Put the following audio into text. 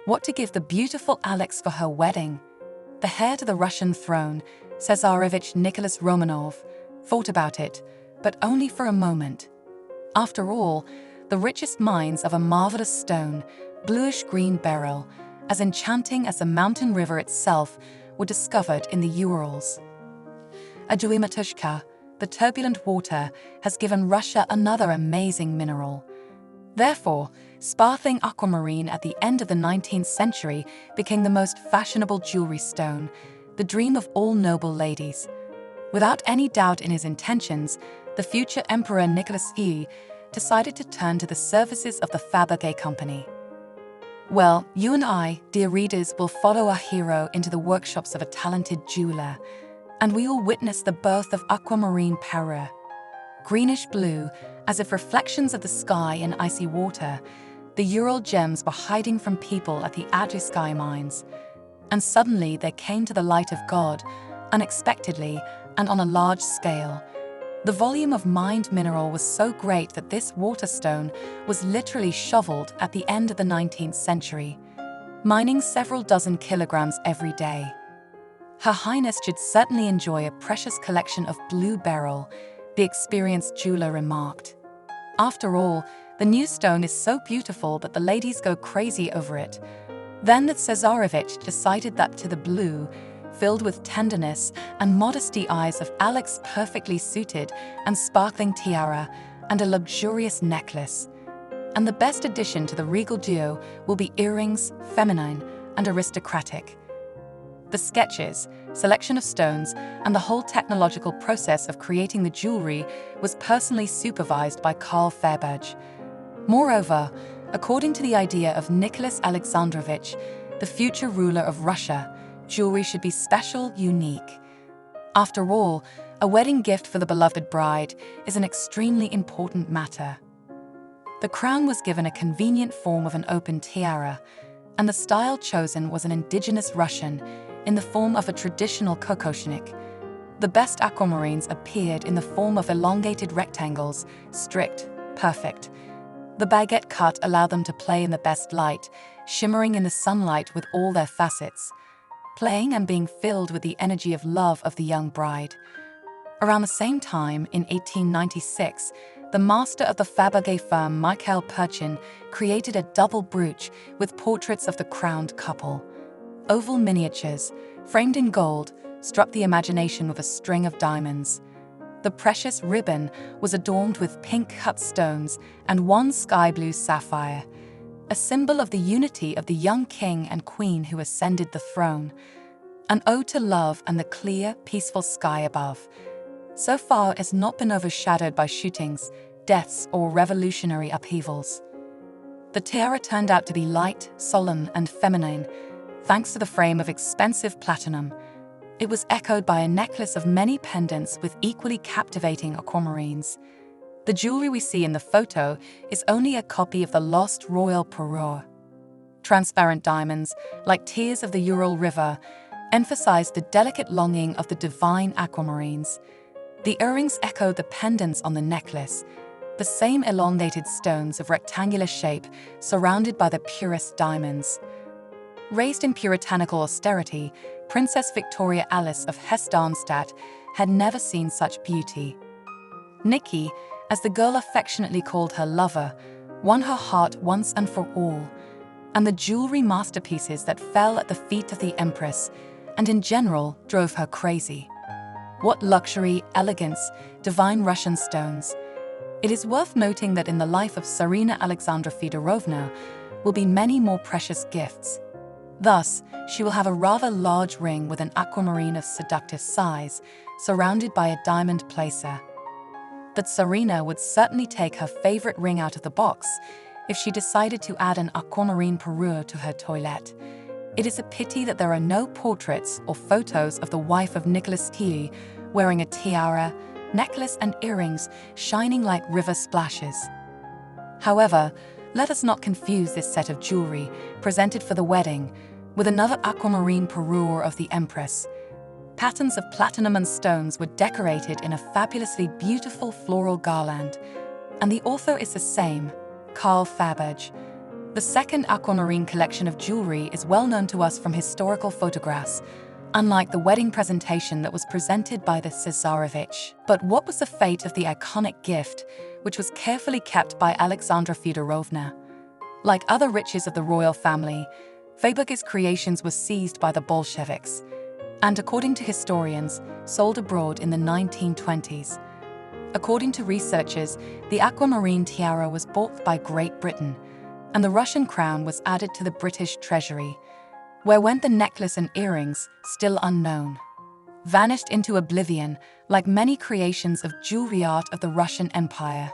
What to give the beautiful Alex for her wedding? The heir to the Russian throne, Tsarevich Nicholas Romanov, thought about it, but only for a moment. After all, the richest mines of a marvelous stone, bluish-green beryl, as enchanting as the mountain river itself, were discovered in the Urals. Aduimatushka, the turbulent water, has given Russia another amazing mineral. Therefore, sparkling aquamarine at the end of the 19th century became the most fashionable jewelry stone, the dream of all noble ladies. Without any doubt in his intentions, the future Emperor Nicholas II decided to turn to the services of the Fabergé Company. Well, you and I, dear readers, will follow our hero into the workshops of a talented jeweler, and we will witness the birth of aquamarine parure. Greenish blue, as if reflections of the sky in icy water, the Ural gems were hiding from people at the Aduskai mines. And suddenly they came to the light of God, unexpectedly and on a large scale. The volume of mined mineral was so great that this waterstone was literally shoveled at the end of the 19th century, mining several dozen kilograms every day. Her Highness should certainly enjoy a precious collection of blue beryl, the experienced jeweler remarked. After all, the new stone is so beautiful that the ladies go crazy over it. Then the Tsarevich decided that to the blue, filled with tenderness and modesty eyes of Alex perfectly suited and sparkling tiara and a luxurious necklace. And the best addition to the regal duo will be earrings, feminine and aristocratic. The sketches, selection of stones, and the whole technological process of creating the jewelry was personally supervised by Karl Faberge. Moreover, according to the idea of Nicholas Alexandrovich, the future ruler of Russia, jewelry should be special, unique. After all, a wedding gift for the beloved bride is an extremely important matter. The crown was given a convenient form of an open tiara, and the style chosen was an indigenous Russian in the form of a traditional kokoshnik. The best aquamarines appeared in the form of elongated rectangles, strict, perfect. The baguette cut allowed them to play in the best light, shimmering in the sunlight with all their facets, playing and being filled with the energy of love of the young bride. Around the same time, in 1896, the master of the Fabergé firm, Mikhail Perchin, created a double brooch with portraits of the crowned couple. Oval miniatures, framed in gold, struck the imagination with a string of diamonds. The precious ribbon was adorned with pink cut stones and one sky blue sapphire, a symbol of the unity of the young king and queen who ascended the throne, an ode to love and the clear, peaceful sky above. So far it has not been overshadowed by shootings, deaths, or revolutionary upheavals. The tiara turned out to be light, solemn, and feminine, thanks to the frame of expensive platinum. It was echoed by a necklace of many pendants with equally captivating aquamarines. The jewelry we see in the photo is only a copy of the lost royal parure. Transparent diamonds, like tears of the Ural River, emphasized the delicate longing of the divine aquamarines. The earrings echoed the pendants on the necklace, the same elongated stones of rectangular shape surrounded by the purest diamonds. Raised in puritanical austerity, Princess Victoria Alice of Hesse-Darmstadt had never seen such beauty. Nikki, as the girl affectionately called her lover, won her heart once and for all, and the jewelry masterpieces that fell at the feet of the Empress, and in general, drove her crazy. What luxury, elegance, divine Russian stones. It is worth noting that in the life of Tsarina Alexandra Fedorovna will be many more precious gifts. Thus, she will have a rather large ring with an aquamarine of seductive size, surrounded by a diamond placer. But Tsarina would certainly take her favorite ring out of the box if she decided to add an aquamarine parure to her toilette. It is a pity that there are no portraits or photos of the wife of Nicholas II wearing a tiara, necklace and earrings shining like river splashes. However, let us not confuse this set of jewelry, presented for the wedding, with another aquamarine parure of the Empress. Patterns of platinum and stones were decorated in a fabulously beautiful floral garland, and the author is the same, Karl Faberge. The second aquamarine collection of jewelry is well known to us from historical photographs, unlike the wedding presentation that was presented by the Tsarevich. But what was the fate of the iconic gift, which was carefully kept by Alexandra Feodorovna? Like other riches of the royal family, Fabregues's creations were seized by the Bolsheviks, and according to historians, sold abroad in the 1920s. According to researchers, the aquamarine tiara was bought by Great Britain, and the Russian crown was added to the British treasury, where went the necklace and earrings, still unknown. Vanished into oblivion, like many creations of jewelry art of the Russian Empire.